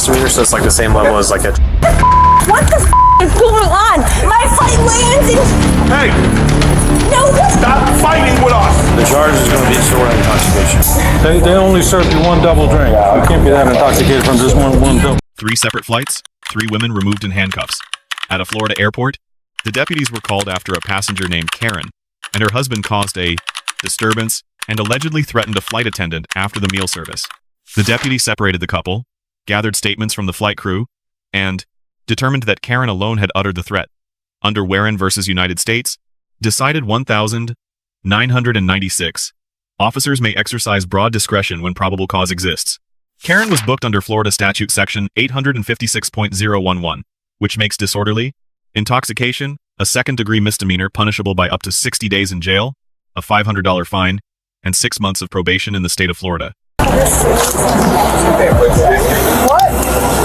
misdemeanor, so it's like the same level as like a... What the is going on? My flight lands in... Hey! No, stop fighting with us! The charge is going to be disorder and intoxication. They only served you one double drink. You can't be that intoxicated from just one double. 3 separate flights, 3 women removed in handcuffs. At a Florida airport, the deputies were called after a passenger named Karen and her husband caused a disturbance and allegedly threatened a flight attendant after the meal service. The deputy separated the couple, gathered statements from the flight crew, and determined that Karen alone had uttered the threat. Under Warren versus United States, decided 1996, officers may exercise broad discretion when probable cause exists. Karen was booked under Florida Statute Section 856.011, which makes disorderly, intoxication, a second-degree misdemeanor punishable by up to 60 days in jail, a $500 fine, and 6 months of probation in the state of Florida.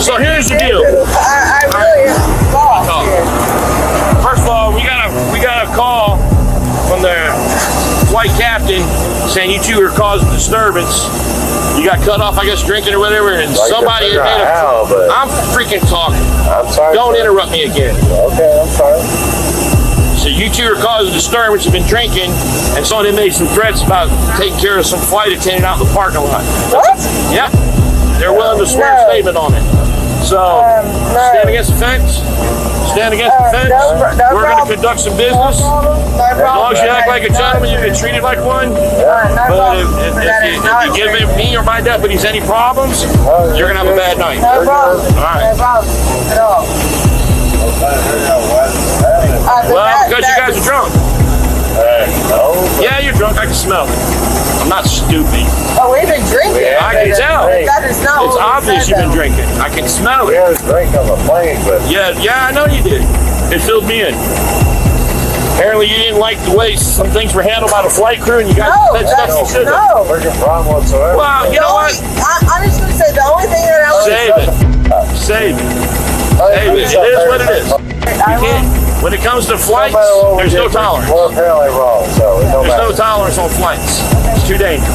So here's the deal. I really am lost here. First of all, we got a call from the flight captain saying you two are causing disturbance. You got cut off, I guess, drinking or whatever, and somebody had made a... I'm freaking talking. I'm sorry. Don't interrupt me again. Okay, I'm sorry. So you two are causing disturbance, have been drinking, and someone had made some threats about taking care of some flight attendant out in the parking lot. What? Yep. They're willing to swear a statement on it. So, stand against the fence. Stand against the fence. We're going to conduct some business. As long as you act like a gentleman, you get treated like one. But if you give me or my deputies any problems, you're going to have a bad night. No problem. All right. No problem at all. Well, because you guys are drunk. Yeah, you're drunk. I can smell it. I'm not stupid. Oh, we've been drinking. I can tell. That is not It's obvious you've been drinking. I can smell We it. had a drink on the plane, but Yeah, I know you did. It filled me in. Apparently you didn't like the way some things were handled by the flight crew and you got said stuff you shouldn't have. No. there's no problem whatsoever. Well, you know what? I'm just going to say the only thing that I was... Save it. Save it. Save it. It is what it is. You can't. When it comes to flights, there's no tolerance. We're apparently wrong, so it don't There's no matter. tolerance on flights. It's too dangerous.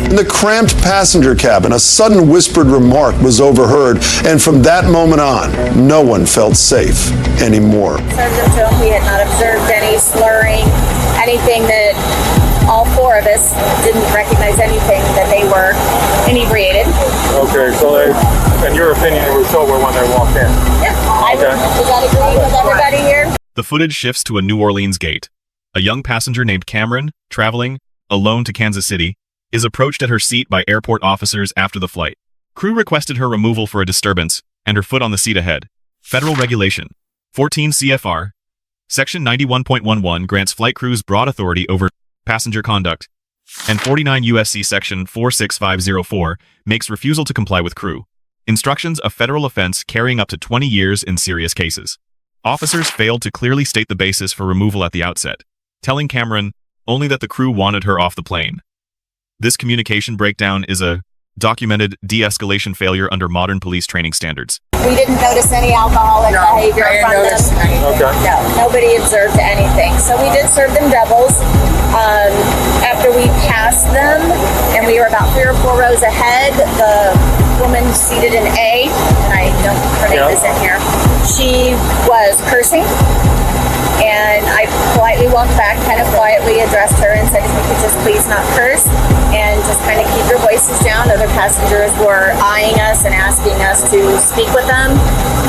In the cramped passenger cabin, a sudden whispered remark was overheard, and from that moment on, no one felt safe anymore. Served them to him. We had not observed any slurring, anything that all 4 of us didn't recognize anything that they were inebriated. Okay, so they, in your opinion, they were sober when they walked in. Yeah, does that agree with everybody here? The footage shifts to a New Orleans gate. A young passenger named Cameron, traveling alone to Kansas City, is approached at her seat by airport officers after the flight. Crew requested her removal for a disturbance and her foot on the seat ahead. Federal Regulation 14 CFR Section 91.11 grants flight crews broad authority over passenger conduct, and 49 USC Section 46504 makes refusal to comply with crew instructions a federal offense carrying up to 20 years in serious cases. Officers failed to clearly state the basis for removal at the outset, telling Cameron only that the crew wanted her off the plane. This communication breakdown is a documented de-escalation failure under modern police training standards. We didn't notice any alcoholic behavior from them. Okay. No, nobody observed anything. So we did serve them doubles. After we passed them, and we were about 3 or 4 rows ahead, the woman seated in A, and I don't, her name is in here, she was cursing. And I politely walked back, kind of quietly addressed her and said, if you could just please not curse and just kind of keep your voices down. Other passengers were eyeing us and asking us to speak with them.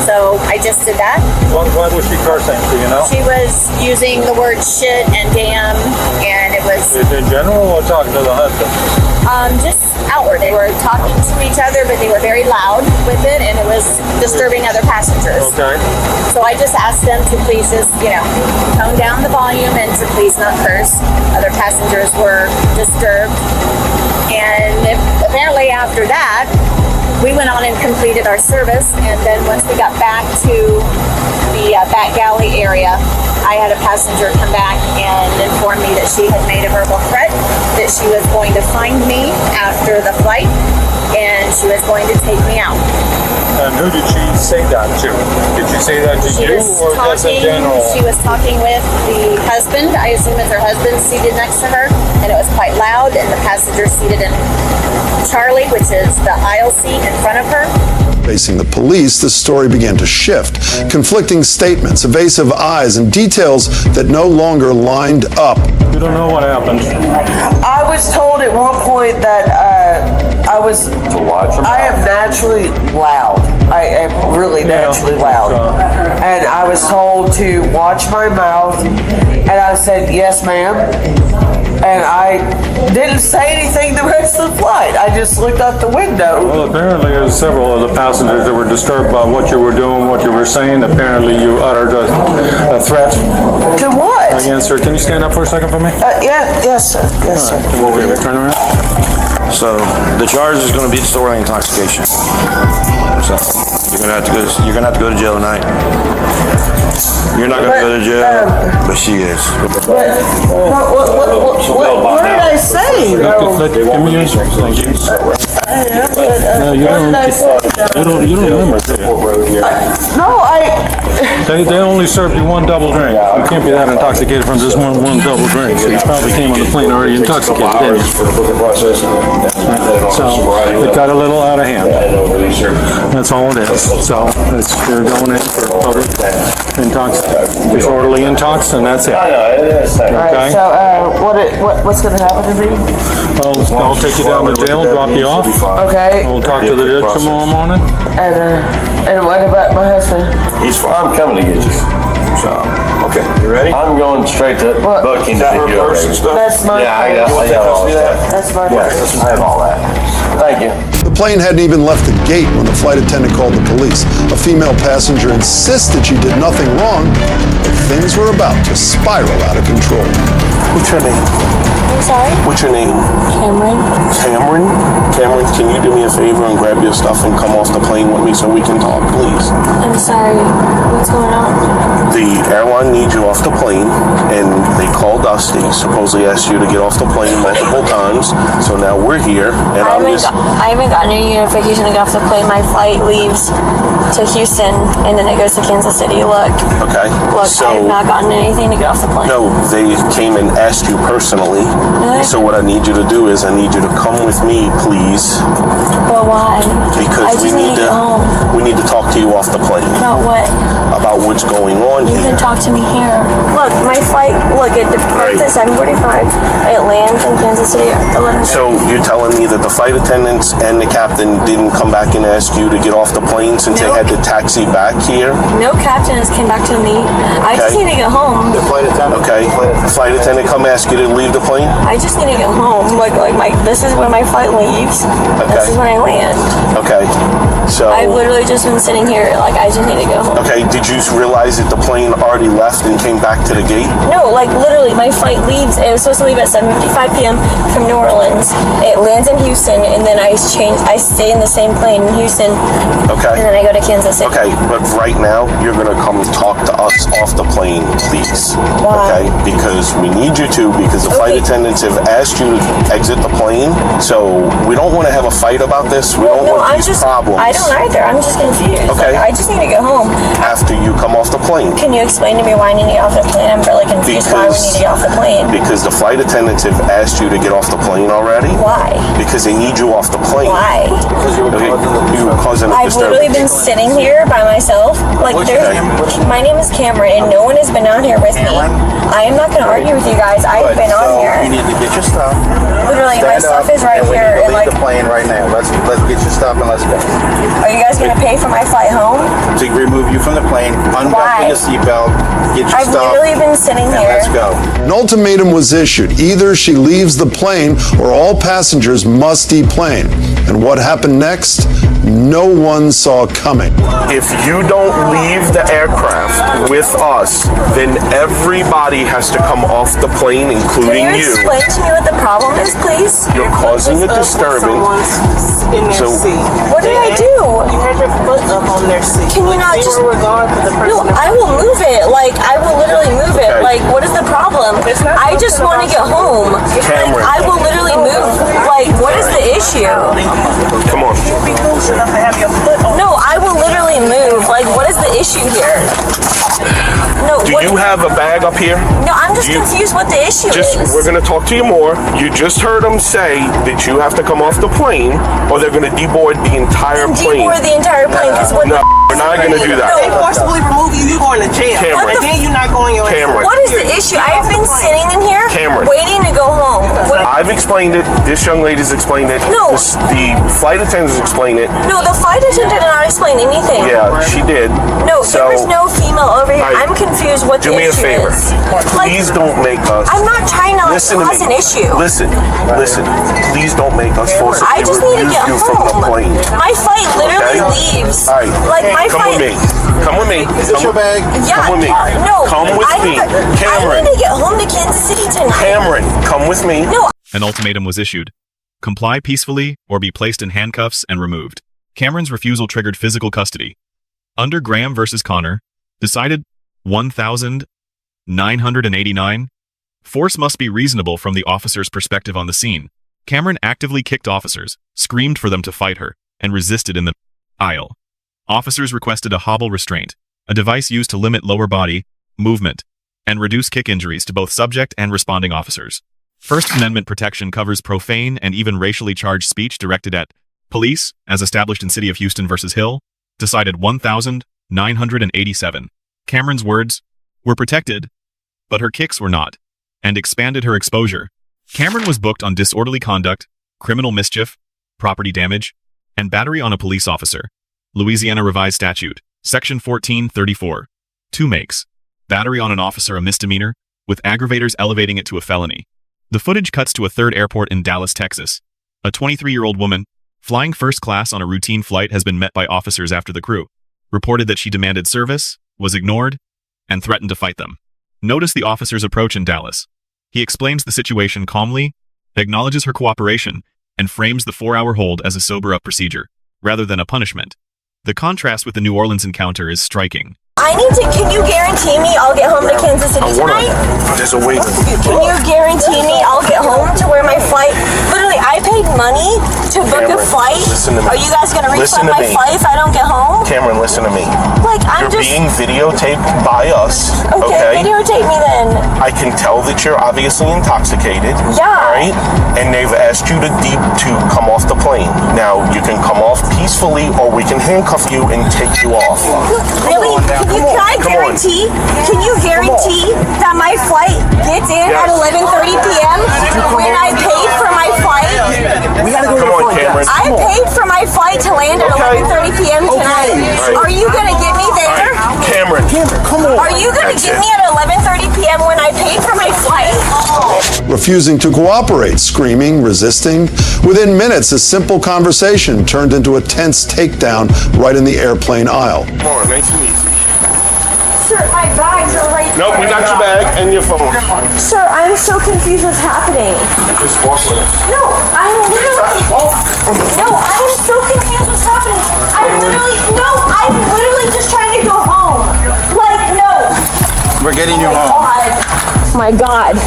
So I just did that. What was she cursing, do you know? She was using the word shit and damn, and it was... In general or talking to the husband? Just outward. They were talking to each other, but they were very loud with it, and it was disturbing other passengers. Okay. So I just asked them to please just, tone down the volume and to please not curse. Other passengers were disturbed. And apparently after that, we went on and completed our service, and then once we got back to the back galley area, I had a passenger come back and inform me that she had made a verbal threat, that she was going to find me after the flight, and she was going to take me out. And who did she say that to? Did she say that to you or just in general? She was talking with the husband. I assume it's her husband seated next to her, and it was quite loud, and the passenger seated in Charlie, which is the aisle seat in front of her. Facing the police, the story began to shift. Conflicting statements, evasive eyes, and details that no longer lined up. You don't know what happened. I was told at one point that I am naturally loud. I am really naturally loud. And I was told to watch my mouth, and I said, yes, ma'am. And I didn't say anything the rest of the flight. I just looked out the window. Well, apparently there's several of the passengers that were disturbed by what you were doing, what you were saying. Apparently you uttered a threat. To what? Against her. Can you stand up for a second for me? Yes, sir. Yes, sir. Come over here. Turn around. So the charge is going to be disorderly intoxication. So you're gonna have to go to jail tonight. You're not gonna go to jail, but she is. What did I say? Give me yours. Thank you. No, you don't remember, do you? No, They only served you one double drink. You can't be that intoxicated from just one double drink. So you probably came on the plane already intoxicated, didn't you? So it got a little out of hand. That's all it is. So you're going in for public disorderly intox, and that's it. Okay. So what's going to happen to me? I'll take you down to jail, drop you off. Okay. We'll talk to the judge tomorrow morning. And what about my husband? He's fine. I'm coming to get you. So, okay. You ready? I'm going straight to booking to get you already. That's my. Yeah, I got all that. That's my. Yes, I have all that. Thank you. The plane hadn't even left the gate when the flight attendant called the police. A female passenger insisted she did nothing wrong, but things were about to spiral out of control. What's your name? I'm sorry? What's your name? Cameron? Cameron? Cameron, can you do me a favor and grab your stuff and come off the plane with me so we can talk, please? I'm sorry. What's going on? The airline needs you off the plane, and they called us. They supposedly asked you to get off the plane multiple times. So now we're here, and I haven't gotten any notification to get off the plane. My flight leaves to Houston, and then it goes to Kansas City. Look, okay. I have not gotten anything to get off the plane. No, they came and asked you personally. Really? So what I need you to do is I need you to come with me, please. But why? Because we need to go home. We need to talk to you off the plane. About what? About what's going on You here. can talk to me here. Look, my flight, it departs at 7:45. It lands in Kansas City at 11. So you're telling me that the flight attendants and the captain didn't come back and ask you to get off the plane since they had to taxi back here? No captain has came back to me. I just need to go home. The flight attendant. Okay. The flight attendant come ask you to leave the plane? I just need to go home. This is when my flight leaves. This is when I land. Okay. So. I've literally just been sitting here. I just need to go home. Okay. Did you realize that the plane already left and came back to the gate? No, literally, my flight leaves. It was supposed to leave at 7:55 p.m. from New Orleans. It lands in Houston, and then I stay in the same plane in Houston. Okay. And then I go to Kansas City. Okay, but right now you're gonna come talk to us off the plane, please. Why? Okay, because we need you to. Because the flight attendants have asked you to exit the plane. So we don't want to have a fight about this. We don't want these problems. I don't either. I'm just confused. Okay. I just need to go home. After you come off the plane. Can you explain to me why I need to get off the plane? I'm really confused why we need to get off the plane. Because the flight attendants have asked you to get off the plane already. Why? Because they need you off the plane. Why? Because you were causing a I've literally been sitting here by myself. What's your name? My name is Cameron, and no one has been out here with me. I am not going to argue with you guys. I've been on here. You need to get your stuff. Literally, my stuff is right here. We need to leave the plane right now. Let's get your stuff and let's go. Are you guys going to pay for my flight home? To remove you from the plane, unbuckle your seatbelt, get your I've stuff. literally been sitting and here. let's go. An ultimatum was issued. Either she leaves the plane or all passengers must deplane. And what happened next? No one saw coming. If you don't leave the aircraft with us, then everybody has to come off the plane, including Can you explain to me what the problem is, please? You're causing a disturbance. In their So- seat. What did I do? You had your foot up on their seat. Can you not They just... were regard for the person. No, I will move it. I will literally move it. Okay. What is the problem? not I just something want to about get home. Cameron. I will literally move. What is the issue? Come on. You'll be close enough to have your foot on. No, I will literally move. What is the issue here? No, Do what you have a bag up here? No, I'm just confused what the issue is. We're gonna talk to you more. You just heard them say that you have to come off the plane, or they're gonna deboard the entire plane. Deboard the entire plane, because what No, we're not gonna do that. They forcibly remove you, you going to jail. Cameron. And then you're not going your Cameron. What is the issue? I have been sitting in here Cameron. waiting to go home. I've explained it. This young lady's explained it. No. The flight attendants explained it. No, the flight attendant did not explain anything. Yeah, she did. No, So, there was no female over here. Alright, I'm confused what do the me a issue favor. is. Please don't make us. I'm not trying to Listen to cause me. an issue. Listen. Please don't make us forcibly I just need to remove get you from the home. plane. My flight literally Okay? leaves. All right. Like my Come flight. with me. Come with me. Is this your bag? Yeah. Come with me. No. Come with me. Cameron. I need to get home to Kansas City tonight. Cameron, come with me. No. An ultimatum was issued. Comply peacefully or be placed in handcuffs and removed. Cameron's refusal triggered physical custody. Under Graham versus Connor, decided 1,989, force must be reasonable from the officer's perspective on the scene. Cameron actively kicked officers, screamed for them to fight her, and resisted in the aisle. Officers requested a Hobble restraint, a device used to limit lower body movement and reduce kick injuries to both subject and responding officers. First Amendment protection covers profane and even racially charged speech directed at police, as established in City of Houston versus Hill, decided 1,987. Cameron's words were protected, but her kicks were not, and expanded her exposure. Cameron was booked on disorderly conduct, criminal mischief, property damage, and battery on a police officer. Louisiana Revised Statute, Section 1434. 2 makes battery on an officer a misdemeanor, with aggravators elevating it to a felony. The footage cuts to a third airport in Dallas, Texas. A 23-year-old woman, flying first class on a routine flight, has been met by officers after the crew reported that she demanded service, was ignored, and threatened to fight them. Notice the officer's approach in Dallas. He explains the situation calmly, acknowledges her cooperation, and frames the 4-hour hold as a sober-up procedure, rather than a punishment. The contrast with the New Orleans encounter is striking. Can you guarantee me I'll get home to Kansas City tonight? There's a waiver. Can you guarantee me I'll get home to where my flight, literally I paid money to book a flight. Listen to me. Are you guys going to Listen refund to my me. flight if I don't get home? Cameron, listen to me. Like, I'm You're just... being videotaped by us. Okay, videotape me then. I can tell that you're obviously intoxicated. Yeah. All right? And they've asked you to come off the plane. Now, you can come off peacefully, or we can handcuff you and take you off. Really? Can you guarantee that my flight gets in at 11:30 p.m. when I paid for my flight? We gotta go. Come on, Cameron. I paid for my flight to land at 11:30 p.m. tonight. Are you gonna get me there? Cameron, come on. Are you gonna get me at 11:30 p.m. when I paid for my flight? Refusing to cooperate, screaming, resisting. Within minutes, a simple conversation turned into a tense takedown right in the airplane aisle. Come on, nice and easy. Sir, my bags are right there. Nope, we got your bag and your phone. Sir, I'm so confused what's happening. Just walk with us. No, I'm so confused what's happening. I'm literally just trying to go home. Like, no. We're getting you home. Oh my God.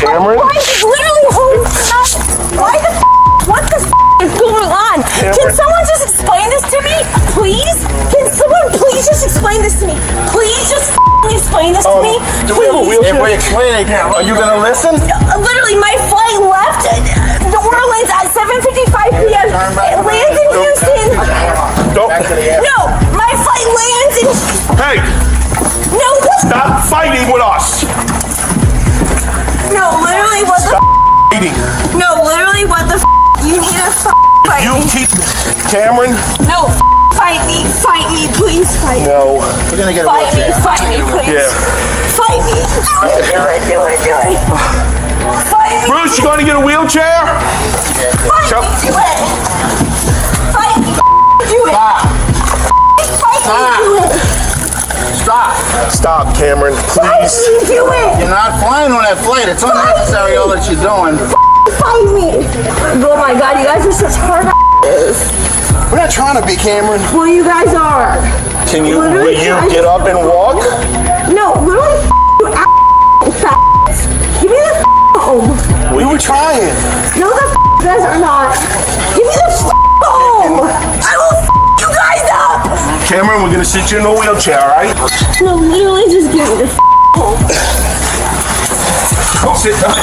Cameron? Why is literally home? Why the what the is going on? Can someone just explain this to me? Please? Can someone please just explain this to me? Please just explain this to me? Do we have a wheelchair? If we explain it, are you gonna listen? Literally, my flight left New Orleans at 7:55 p.m. It lands in Houston. No, my flight lands in... Hey! No, what? Stop fighting with us! No, literally, what the Fighting. No, literally, what the you need to fight You me. keep... Cameron? No, fight me, please, fight me. No. We're gonna get a Fight wheelchair. me, please. Yeah. Fight me. Do it. Fight me. Bruce, you gonna get a wheelchair? Fight me, do it. Fight me, do it. Fight me, do it. Stop, Cameron, Fight please. me, do it. You're not flying on that flight. It's unnecessary all that you're doing. Fight me. Oh my God, you guys are such hard We're not trying to be, Cameron. Well, you guys are. Will you get up and walk? No, literally, you give me the home. We were trying. No, the you guys are not. Give me the home. I will you guys up. Cameron, we're gonna sit you in a wheelchair, all right? No, literally just give me the home. Go sit down.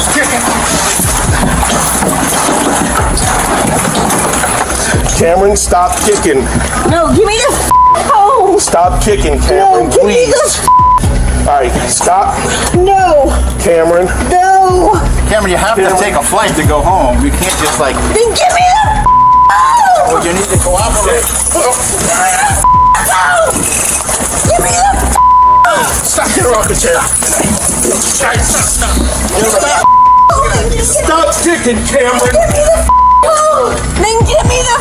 Cameron, stop kicking. No, give me the home. Stop kicking, Cameron, no, give please. me the all right, stop. No. Cameron. No. Cameron, you have to take a flight to go home. You can't just like. Then give me the Oh, you need to cooperate. Give me the Stop, get her off the chair. Stop kicking, Cameron. Give me the home. Then give me the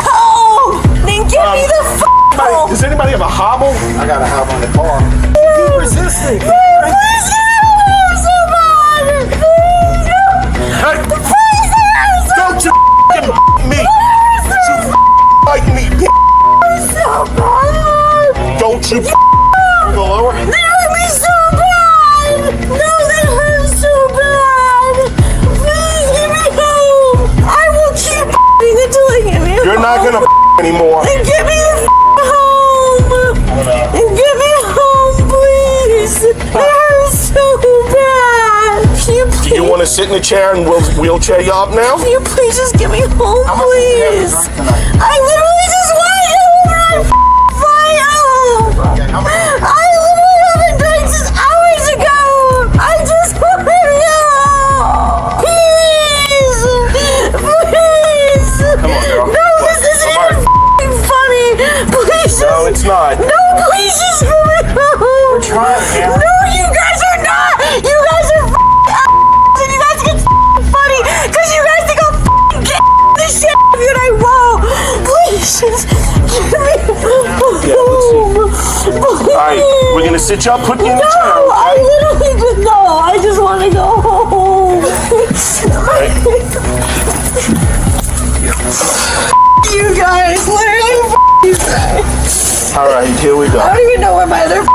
home. Then give me the home. Does anybody have a hobble? I got a hobble in the car. Keep resisting. Don't you me. Like me. Don't you go lower. That hurt me so bad. No, that hurts so bad. Please give me home. I will keep until I get me home. You're not gonna anymore. And give me the home. And give me home, please. That hurts so bad. Can you please? Do you want to sit in the chair and we'll wheelchair you up now? Can you please just get me home, please? I literally just want to get home and I'm flying home. I literally haven't drank since hours ago. I just want to go. Please. Please. Come on, girl. No, this isn't even funny. Please. No, it's not. No, please just get me home. We're trying, Cameron. No, you guys are not. You guys are and you guys get funny because you guys think I'll get this shit out of you and I won't. Please just give me home. Alright, we're gonna sit you up, put you in the chair. No, I literally just I just want to go home. You guys literally Alright, here we go. I don't even know where my other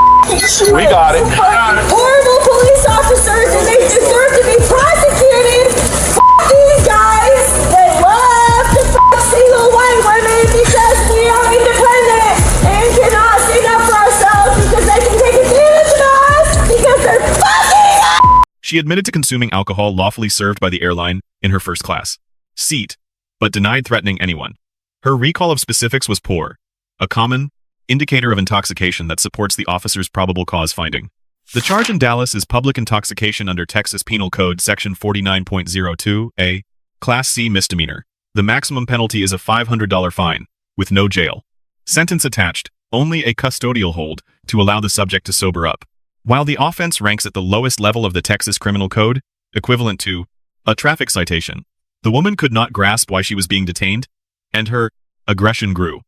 shoe We got it. Horrible police officers and they deserve to be prosecuted. These guys, they love to single white women because we are independent and cannot stand up for ourselves because they can take advantage of us because they're fucking us. She admitted to consuming alcohol lawfully served by the airline in her first class seat, but denied threatening anyone. Her recall of specifics was poor, a common indicator of intoxication that supports the officer's probable cause finding. The charge in Dallas is public intoxication under Texas Penal Code Section 49.02a, Class C misdemeanor. The maximum penalty is a $500 fine, with no jail. Sentence attached, only a custodial hold to allow the subject to sober up. While the offense ranks at the lowest level of the Texas Criminal Code, equivalent to a traffic citation, the woman could not grasp why she was being detained, and her aggression grew.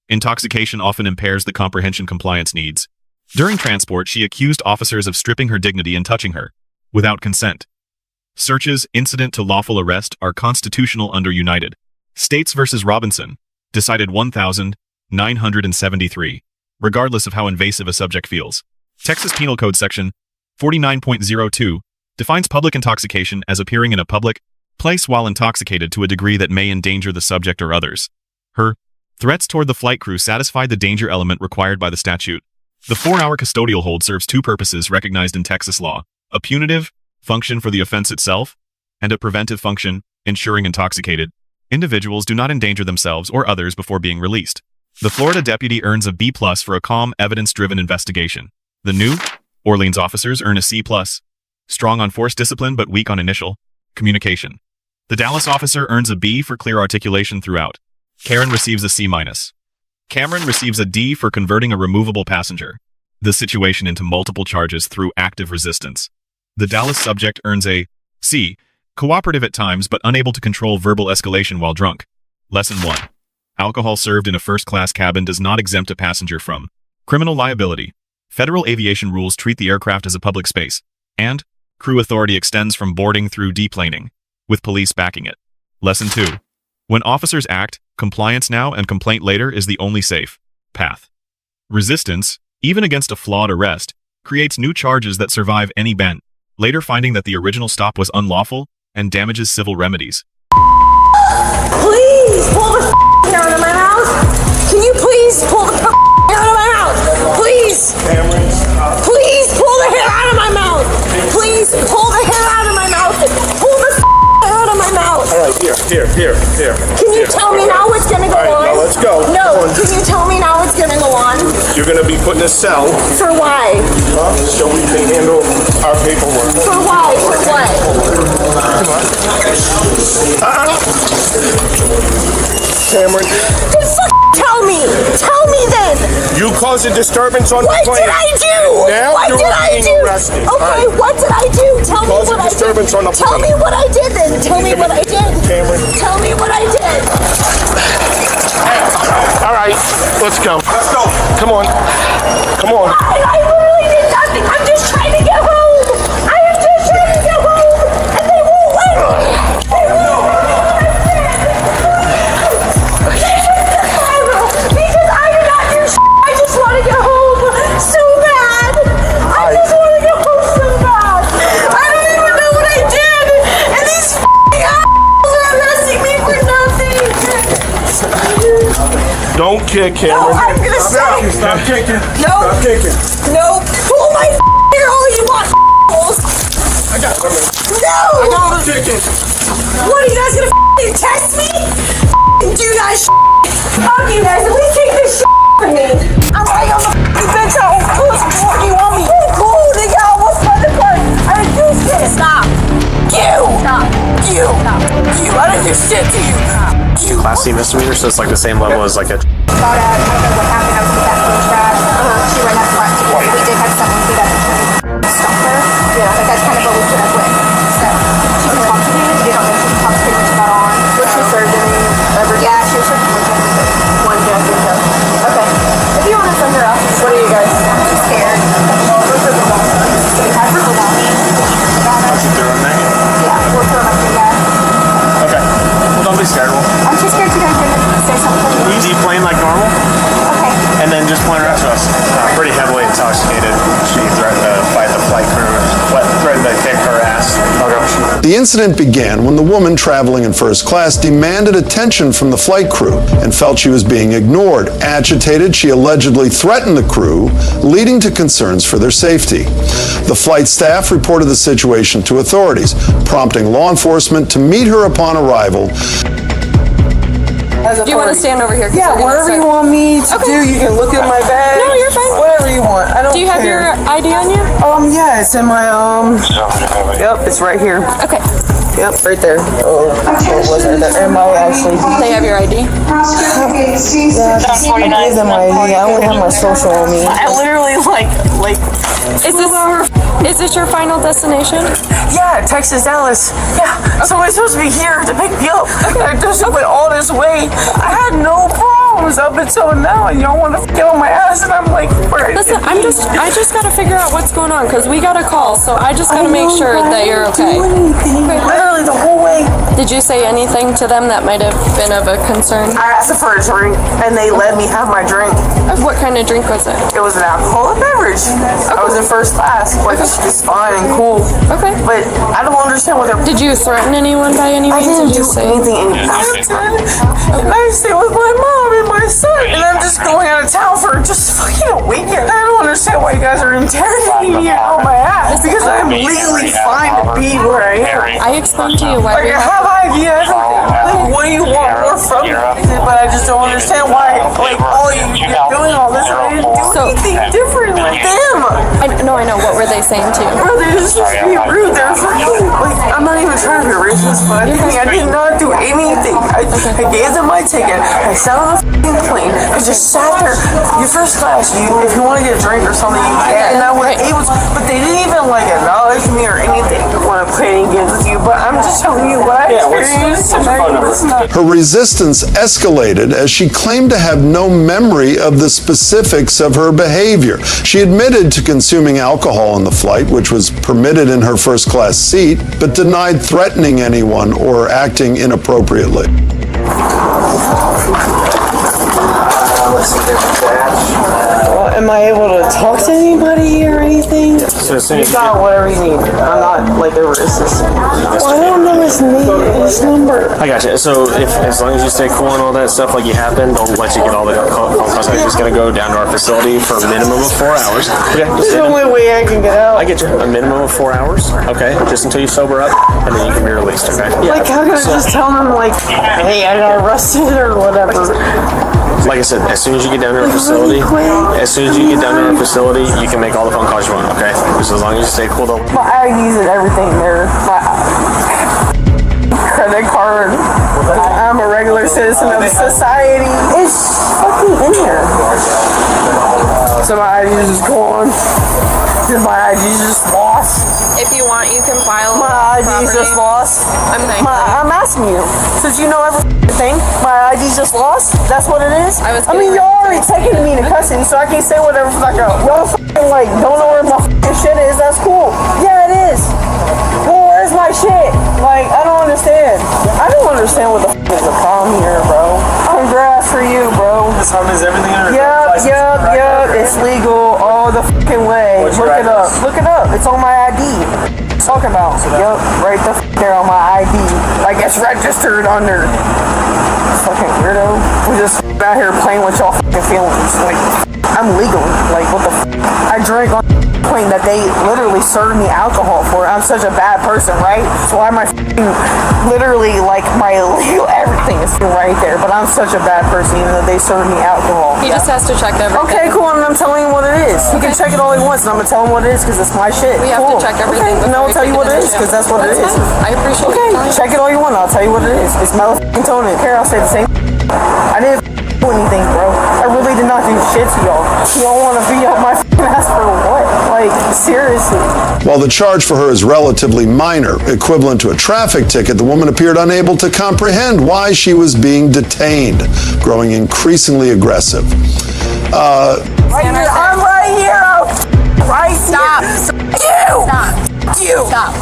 Intoxication often impairs the comprehension compliance needs. During transport, she accused officers of stripping her dignity and touching her, without consent. Searches incident to lawful arrest are constitutional under United States v. Robinson, decided 1973, regardless of how invasive a subject feels. Texas Penal Code Section 49.02 defines public intoxication as appearing in a public place while intoxicated to a degree that may endanger the subject or others. Her threats toward the flight crew satisfied the danger element required by the statute. The 4-hour custodial hold serves two purposes recognized in Texas law: a punitive function for the offense itself, and a preventive function, ensuring intoxicated individuals do not endanger themselves or others before being released. The Florida deputy earns a B+ for a calm, evidence-driven investigation. The New Orleans officers earn a C+, strong on force discipline but weak on initial communication. The Dallas officer earns a B for clear articulation throughout. Karen receives a C-. Cameron receives a D for converting a removable passenger, the situation into multiple charges through active resistance. The Dallas subject earns a C, cooperative at times but unable to control verbal escalation while drunk. Lesson 1. Alcohol served in a first-class cabin does not exempt a passenger from criminal liability. Federal aviation rules treat the aircraft as a public space, and crew authority extends from boarding through deplaning, with police backing it. Lesson 2. When officers act, compliance now and complaint later is the only safe path. Resistance, even against a flawed arrest, creates new charges that survive any bent, later finding that the original stop was unlawful and damages civil remedies. Please pull the hair out of my mouth. Can you please pull the hair Please! Please pull the hair out of my mouth! Please pull the hair out of my mouth! Pull the hair out of my mouth! All right, here. Can you tell me now what's gonna go All right, on? now let's go. No, can you tell me now what's gonna go on? You're gonna be put in a cell, For why? so we can handle our paperwork. For why? For what? Cameron, Then tell me! Tell me then! you caused a disturbance on the What plane. did I do? Now What you did are I being do? arrested. Okay, All right. what did I do? Tell me Caused what a I did. disturbance on the Tell me plane. what I did then. Tell me what I did. Cameron. Tell me what I did. All right, let's go. Let's go. Come on. I literally did nothing. I'm just trying to get home. I am just trying to get home. And they won't let me. They won't let me. Because I did not do I just want to get home so bad. I just want to get home so bad. I don't even know what I did. And these assholes are arresting me for nothing. Don't kick, No, Cameron. I'm gonna stop. Stop kicking. No. Stop kicking. No. Pull my hair all you want, assholes. I got it. No. I got her kicking. What are you guys gonna test me? Do that Fuck you guys, at least take this from me. I'm right on the bench at home. What do you want me? Cool, nigga, I almost cut the car. I didn't do shit. Stop. You. Stop. You. Stop. You. I didn't do shit to you. You. Class C misdemeanor, so it's like the same level as like a. About I don't know what happened. I was with that blue trash. She ran up front to we did have someone do that to stop her. Yeah. But that's kind of what we put up with. So she can talk to me. We don't know if she can talk pretty much about on. What's your surgery? Yeah, she was surgery. One judge. Okay. If you want to send her up, what are you guys? I'm too scared. You have her without me. Yeah, we'll throw my thing back. Okay. Well, don't be scared. I'm too scared to go say something. Easy plane like normal, Okay. and then just point her up to us. Pretty heavily intoxicated. She threatened to fight the flight crew. Threatened to kick her ass. The incident began when the woman traveling in first class demanded attention from the flight crew and felt she was being ignored. Agitated, she allegedly threatened the crew, leading to concerns for their safety. The flight staff reported the situation to authorities, prompting law enforcement to meet her upon arrival. Do you want to stand over here? Yeah, wherever you want me to do. You can look at my bag. No, you're fine. Whatever you want. I don't Do you have care. your ID on you? Yeah, it's in my Yep, it's right here. Okay. Yep, right there. Oh, what was it? It might actually be. They have your ID? Yeah, I gave them my ID. I only have my social on me. I literally Is this your final destination? Yeah, Texas, Dallas. Yeah, somebody's supposed to be here to pick me up. I just went all this way. I had no problems up until now, and y'all want to get on my ass, and I'm like, where? Listen, I just gotta figure out what's going on because we got a call, so I just gotta make sure that you're okay. Literally the whole way. Did you say anything to them that might have been of a concern? I asked them for a drink, and they let me have my drink. What kind of drink was it? It was an alcoholic beverage. I was in first class, which is fine and cool. Okay. But I don't understand what they're. Did you threaten anyone by any means? I didn't Did you do say anything. And I stay with my mom and my son, and I'm just going out of town for just fucking a weekend. I don't understand why you guys are interrogating me on my ass because I'm legally fine to be where I am. I explained to you why Like, we I have ideas. Like, what do you want more from me? But I just don't understand why, like, you're doing all this, and I didn't do anything different with them. I know. What were they saying to you? Bro, they're just being rude. They're fucking, like, I'm not even trying to be racist, but I did not do anything. I gave them my ticket. I sat on a fucking plane. I just sat there. You're first class. If you want to get a drink or something, you can. And I was able to, but they didn't even, like, acknowledge me or anything when I'm playing games with you. But I'm just telling you what I experienced. Her resistance escalated as she claimed to have no memory of the specifics of her behavior. She admitted to consuming alcohol on the flight, which was permitted in her first class seat, but denied threatening anyone or acting inappropriately. In am I able to talk to anybody or anything? So as soon You as got whatever you need. I'm not like a racist. Well, I don't know his name, his number. I got you. So as long as you stay cool and all that stuff like you have been, don't let you get all the phone calls. I'm just gonna go down to our facility for a minimum of 4 hours. Okay. This is the only way I can get out. I get you. A minimum of 4 hours. Okay. Just until you sober up, and then you can be released. Okay. Like, how can I just tell them, like, hey, I got arrested or whatever? Like I said, as soon as you get down to our facility, you can make all the phone calls you want. Okay. Just as long as you stay cool. My IDs and everything there. My credit card. I'm a regular citizen of society. It's fucking in here. So my ID is just gone. My ID is just lost. If you want, you can file. My ID is just lost. I'm asking you, since you know everything, my ID is just lost. That's what it is. I mean, y'all already taking me into custody, so I can say whatever the fuck. Y'all fucking like don't know where my fucking shit is. That's cool. Yeah, it is. Well, where's my shit? Like, I don't understand. I don't understand what the fuck is the problem here, bro. Congrats for you, bro. This home is everything under Yep. It's legal all the fucking way. Look it up. Look it up. It's on my ID. Talking about. Yep, right there on my ID. Like it's registered under. Fucking weirdo. We just out here playing with y'all fucking feelings. Like, I'm legal. Like, what the I drank on plane that they literally served me alcohol for. I'm such a bad person, right? So why am I literally, like, my legal everything is right there, but I'm such a bad person even though they served me alcohol. He just has to check everything. Okay, cool, and I'm telling him what it is. He can check it all he wants, and I'm gonna tell him what it is because it's my shit. We have to check everything. Okay, and I'll tell you what it is because that's what it is. I appreciate it. Okay, check it all you want. I'll tell you what it is. It's motherfucking Tony. Here, I'll say the same. I didn't do anything, bro. I really did not do shit to y'all. Y'all want to be on my ass for what? Like, seriously. While the charge for her is relatively minor, equivalent to a traffic ticket, the woman appeared unable to comprehend why she was being detained, growing increasingly aggressive. Right here. I'm right here. Right Stop. You. Stop. You. Stop.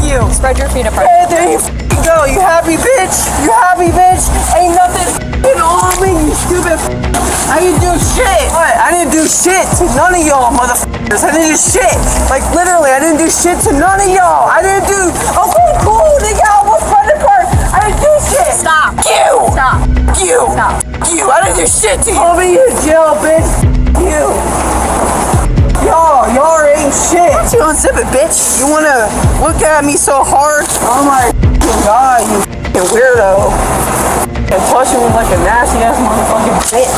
You. Spread your feet apart. Hey, there you go. You happy, bitch? You happy, bitch? Ain't nothing on me, you stupid. I didn't do shit. What? I didn't do shit to none of y'all, motherfuckers. I didn't do shit. Like, literally, I didn't do shit to none of y'all. I didn't do. Okay, cool. Nigga, I almost credit card. I didn't do shit. Stop. You. Stop. You. Stop. You. I didn't do shit to you. I'll be in jail, bitch. You. Y'all ain't shit. You unzip it, bitch. You wanna look at me so hard? Oh my god, you fucking weirdo. And pushing me like a nasty ass motherfucking bitch.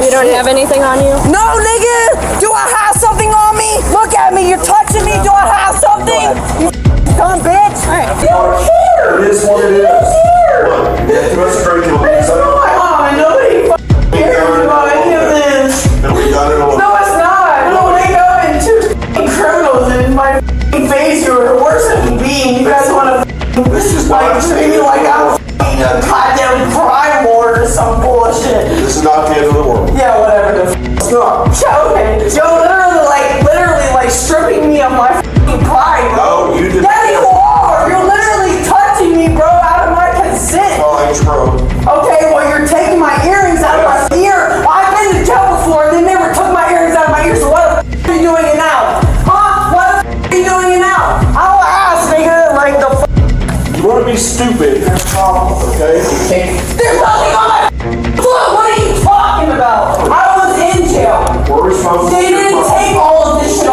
You don't have anything on you? No, nigga! Do I have something on me? Look at me, you're touching me. Do I have something? You dumb bitch. Alright. You don't care. It is what it is. You don't care. Look, you have too much drinking. It's not my mom. Nobody fucking cares about any of this. And we got it all. No, it's not. No, they go in two criminals in my face who are worse than me. You guys want to like treat me like I'm a goddamn crime lord or some bullshit. This is not the end of the world. Yeah, whatever the f***. Okay. You're literally like stripping me of my f***ing pride, bro. No, you did. Yeah, you are. You're literally touching me, bro, out of my consent. Fine, bro. Okay, well, you're taking my earrings out of my ear. I've been to jail before, and they never took my earrings out of my ear, so what the f*** are you doing it now? Huh? What the f*** are you doing it now? I'll ask, nigga, like the f***. You want to be stupid, okay? There's nothing on my foot. What are you talking about? I was in jail. We're responsible. They didn't take all of this shit